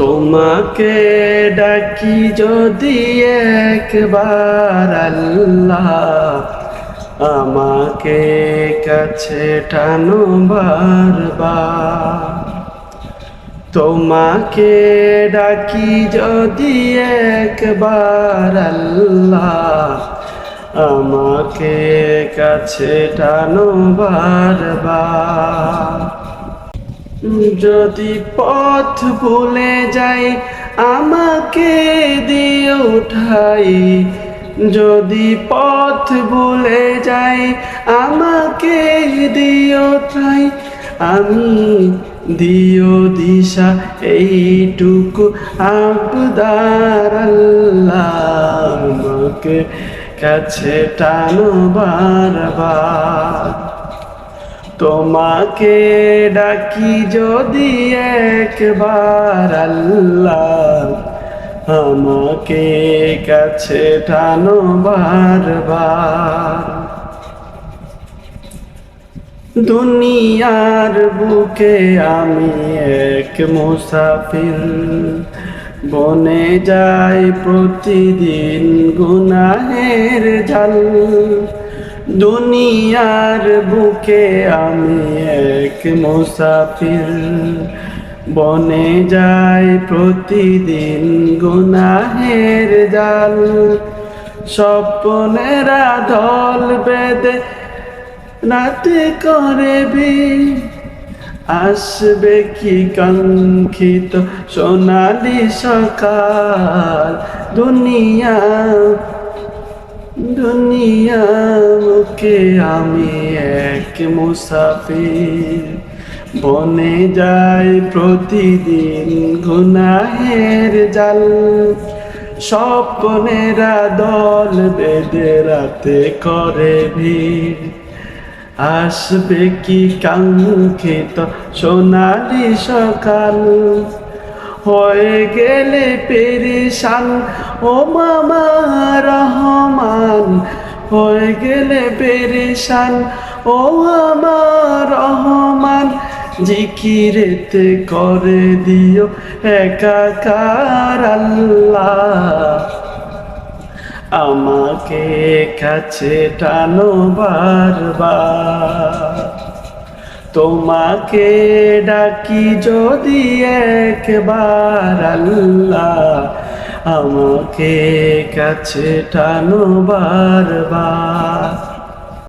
তোমাকে ডাকি যদি একবার আল্লাহ, আমাকে কাছে টানো বারবার। তোমাকে ডাকি যদি একবার আল্লাহ, আমাকে কাছে টানো বারবার। যদি পথ ভুলে যাই আমাকে দিও ঠাই, যদি পথ ভুলে যাই আমাকে দিও ঠাই। আমি দিও দিশা এইটুকু আবদার আল্লাহ, আমাকে কাছে টানো বারবার। তোমাকে ডাকি যদি একবার আল্লাহ, আমাকে কাছে টানো বারবার। দুনিয়ার বুকে আমি এক মুসাফির, বনে যাই প্রতিদিন গুনাহের জাল। দুনিয়ার বুকে আমি এক মুসাফির, বনে যাই প্রতিদিন গুনাহের জাল। স্বপ্নেরা দল বেঁধে রাতে করে ভিড়, আসবে কি কাঙ্ক্ষিত সোনালি সকাল। দুনিয়া মুখে আমি এক মুসাফির, বনে যাই প্রতিদিন গুনাহের জাল। স্বপ্নেরা দল বেঁধে রাতে করে ভিড়, আসবে কি কাঙ্ক্ষিত সোনালি সকাল। হয়ে গেলে পেরেশান ও মামা রহমান, হয়ে গেলে পেরেশান ও আমার রহমান। জিকিরেতে করে দিও একাকার আল্লাহ, আমাকে কাছে টানো বারবার। তোমাকে ডাকি যদি একবার আল্লাহ, আমাকে কাছে টানো বারবার।